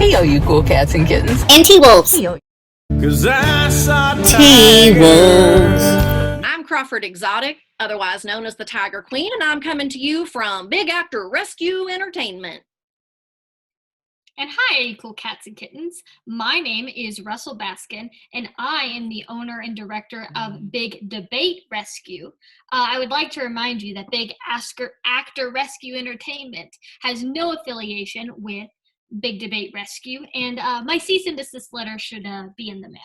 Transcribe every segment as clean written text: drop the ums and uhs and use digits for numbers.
Heyo, you cool cats and kittens. And T-Wolves. Heyo. 'Cause I saw T-Wolves. I'm Crawford Exotic, otherwise known as the Tiger Queen, and I'm coming to you from Big Actor Rescue Entertainment. And hi, you cool cats and kittens. My name is Russell Baskin, and I am the owner and director of Big Debate Rescue. I would like to remind you that Big Actor Rescue Entertainment has no affiliation with Big Debate Rescue, and my cease and desist letter should be in the mail.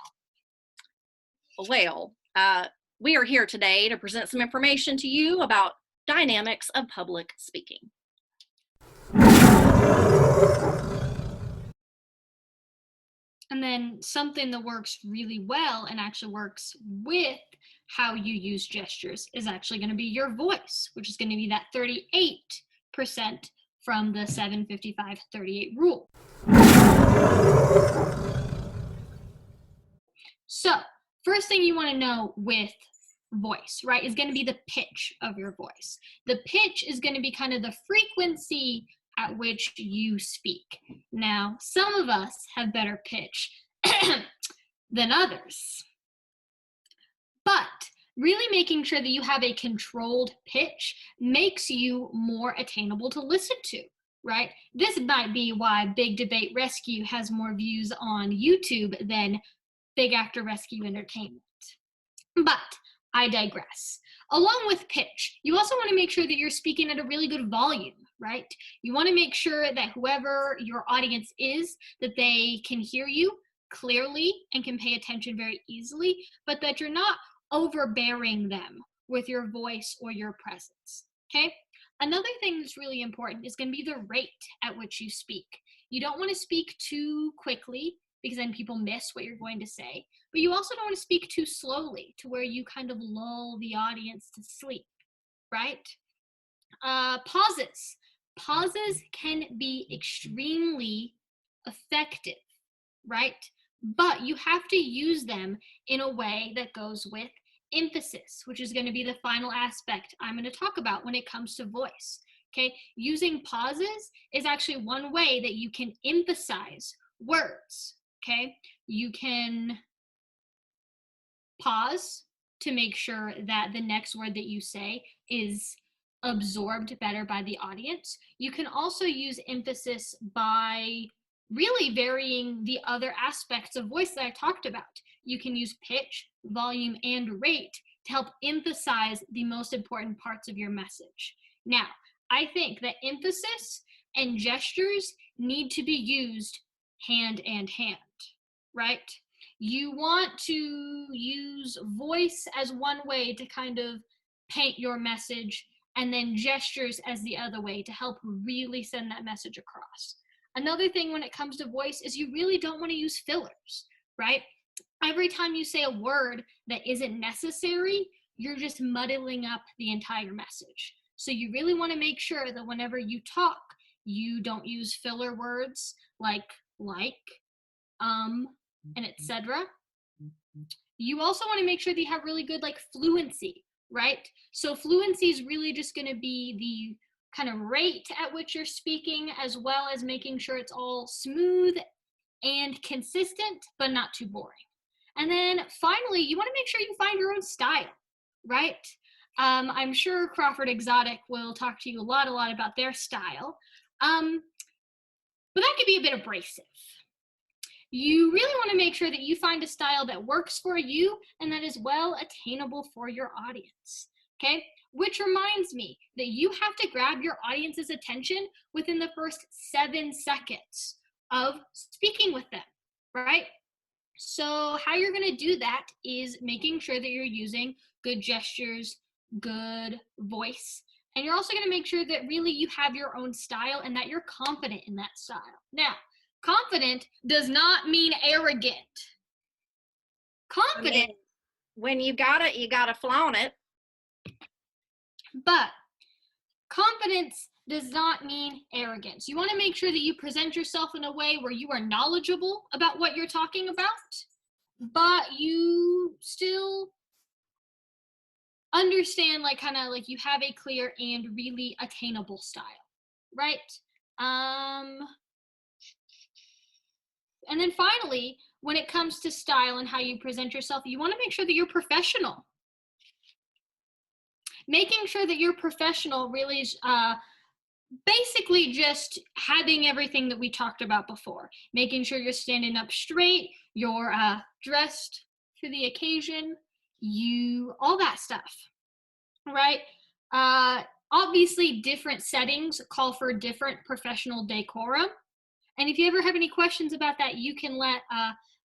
Well, we are here today to present some information to you about dynamics of public speaking. And then something that works really well and actually works with how you use gestures is actually going to be your voice, which is going to be that 38% from the 755-38 rule. So, first thing you want to know with voice, right, is going to be the pitch of your voice. The pitch is going to be kind of the frequency at which you speak. Now, some of us have better pitch than others, but really making sure that you have a controlled pitch makes you more attainable to listen to, right? This might be why Big Debate Rescue has more views on YouTube than Big Actor Rescue Entertainment. But I digress. Along with pitch, you also want to make sure that you're speaking at a really good volume, right? You want to make sure that whoever your audience is, that they can hear you clearly and can pay attention very easily, but that you're not overbearing them with your voice or your presence, okay? Another thing that's really important is going to be the rate at which you speak. You don't want to speak too quickly because then people miss what you're going to say, but you also don't want to speak too slowly to where you kind of lull the audience to sleep, right? Pauses. Pauses can be extremely effective, right? But you have to use them in a way that goes with emphasis, which is going to be the final aspect I'm going to talk about when it comes to voice, okay? Using pauses is actually one way that you can emphasize words, okay? You can pause to make sure that the next word that you say is absorbed better by the audience. You can also use emphasis by really varying the other aspects of voice that I talked about. You can use pitch, volume, and rate to help emphasize the most important parts of your message. Now, I think that emphasis and gestures need to be used hand in hand, right? You want to use voice as one way to kind of paint your message, and then gestures as the other way to help really send that message across. Another thing when it comes to voice is you really don't want to use fillers, right? Every time you say a word that isn't necessary, you're just muddling up the entire message. So you really want to make sure that whenever you talk, you don't use filler words like, and etc. You also want to make sure that you have really good fluency, right? So fluency is really just going to be the kind of rate at which you're speaking, as well as making sure it's all smooth and consistent, but not too boring. And then finally, you want to make sure you find your own style, right? I'm sure Crawford Exotic will talk to you a lot about their style, but that could be a bit abrasive. You really want to make sure that you find a style that works for you and that is well attainable for your audience, okay? Which reminds me that you have to grab your audience's attention within the first 7 seconds of speaking with them, right? So how you're going to do that is making sure that you're using good gestures, good voice, and you're also going to make sure that really you have your own style and that you're confident in that style. Now, confident does not mean arrogant. Confident. I mean, when you got it, you got to flaunt it. But confidence does not mean arrogance. You want to make sure that you present yourself in a way where you are knowledgeable about what you're talking about, but you still understand you have a clear and really attainable style, right? And then finally, when it comes to style and how you present yourself, you want to make sure that you're professional. Making sure that you're professional really is basically just having everything that we talked about before. Making sure you're standing up straight, you're dressed for the occasion, all that stuff, right? Obviously, different settings call for different professional decorum. And if you ever have any questions about that, you can let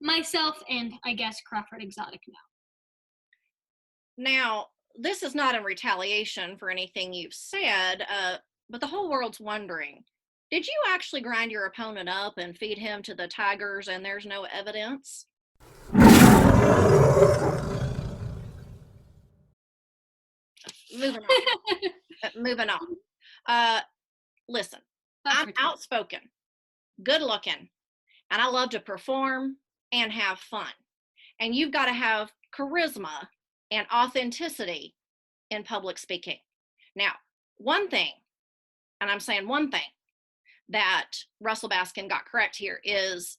myself and, I guess, Crawford Exotic know. Now, this is not in retaliation for anything you've said, but the whole world's wondering, did you actually grind your opponent up and feed him to the tigers and there's no evidence? Moving on. Listen, I'm outspoken, good looking, and I love to perform and have fun. And you've got to have charisma and authenticity in public speaking. Now, one thing, and I'm saying one thing that Russell Baskin got correct here is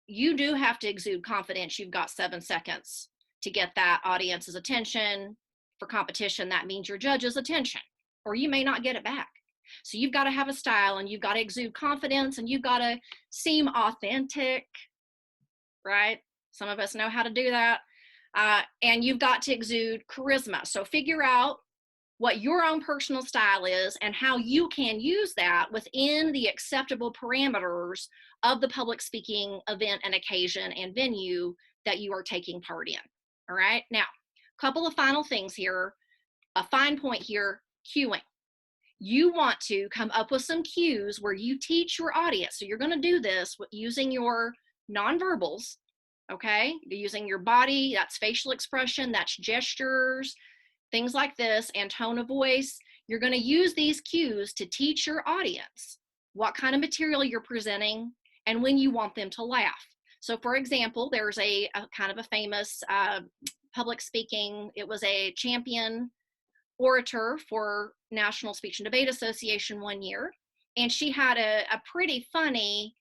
you do have to exude confidence. You've got 7 seconds to get that audience's attention. For competition, that means your judge's attention, or you may not get it back. So you've got to have a style, and you've got to exude confidence, and you've got to seem authentic, right? Some of us know how to do that. And you've got to exude charisma. So figure out what your own personal style is and how you can use that within the acceptable parameters of the public speaking event and occasion and venue that you are taking part in. All right. Now, a couple of final things here. A fine point here, cueing. You want to come up with some cues where you teach your audience. So you're going to do this using your nonverbals, okay? Using your body, that's facial expression, that's gestures, things like this, and tone of voice. You're going to use these cues to teach your audience what kind of material you're presenting and when you want them to laugh. So for example, there's a kind of a famous public speaking, it was a champion orator for National Speech and Debate Association one year, and she had a pretty funny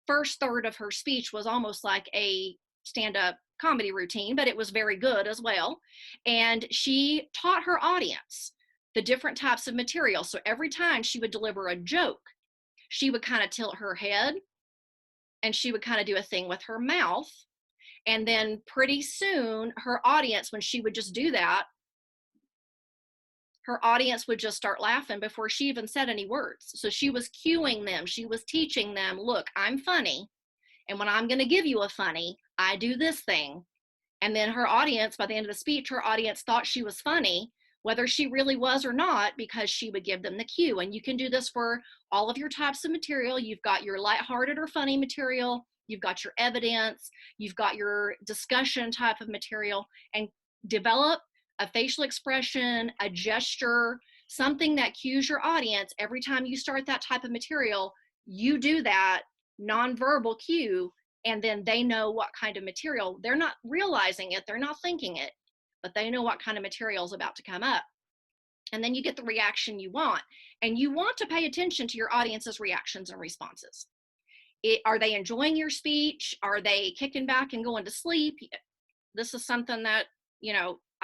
first third of her speech was almost like a stand-up comedy routine, but it was very good as well. And she taught her audience the different types of material. So every time she would deliver a joke, she would kind of tilt her head and she would kind of do a thing with her mouth. And then pretty soon her audience, when she would just do that, her audience would just start laughing before she even said any words. So she was cueing them. She was teaching them, look, I'm funny. And when I'm going to give you a funny, I do this thing. And then her audience, by the end of the speech, her audience thought she was funny, whether she really was or not, because she would give them the cue. And you can do this for all of your types of material. You've got your lighthearted or funny material. You've got your evidence. You've got your discussion type of material. And develop a facial expression, a gesture, something that cues your audience. Every time you start that type of material, you do that nonverbal cue, and then they know what kind of material. They're not realizing it, they're not thinking it, but they know what kind of material is about to come up. And then you get the reaction you want. And you want to pay attention to your audience's reactions and responses. Are they enjoying your speech? Are they kicking back and going to sleep? This is something that,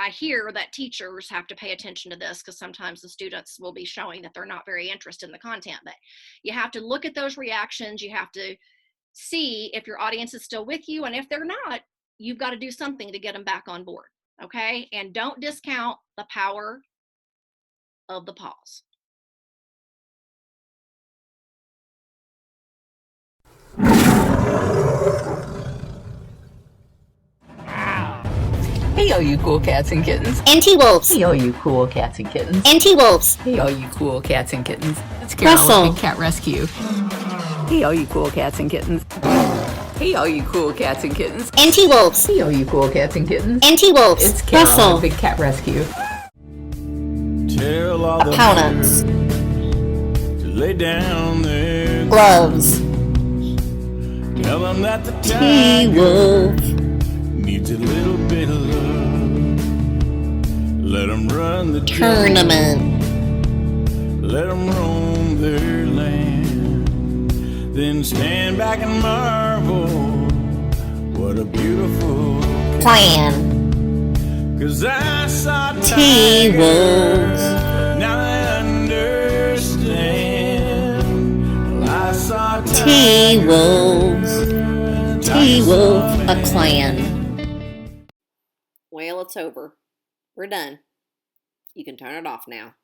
I hear that teachers have to pay attention to this, because sometimes the students will be showing that they're not very interested in the content. But you have to look at those reactions. You have to see if your audience is still with you. And if they're not, you've got to do something to get them back on board. Okay? And don't discount the power of the pause. Hey, all you cool cats and kittens. Anti-wolves. Hey, all you cool cats and kittens. Anti-wolves. Hey, all you cool cats and kittens. It's Carol Russell. with Big Cat Rescue. Hey, all you cool cats and kittens. Hey, all you cool cats and kittens. Anti-wolves. Hey, all you cool cats and kittens. Anti-wolves. It's Carol Russell. with Big Cat Rescue. Tell all the Opponents. men to lay down their Gloves. Tell them that the tiger T-wolf. needs a little bit of love. Let them run the Tournament. Let them roam their land. Then stand back and marvel What a beautiful Plan. 'cause I saw T-Wolves. Now I understand. Well, I saw T-Wolves. T-Wolf a clan. Well, it's over. We're done. You can turn it off now.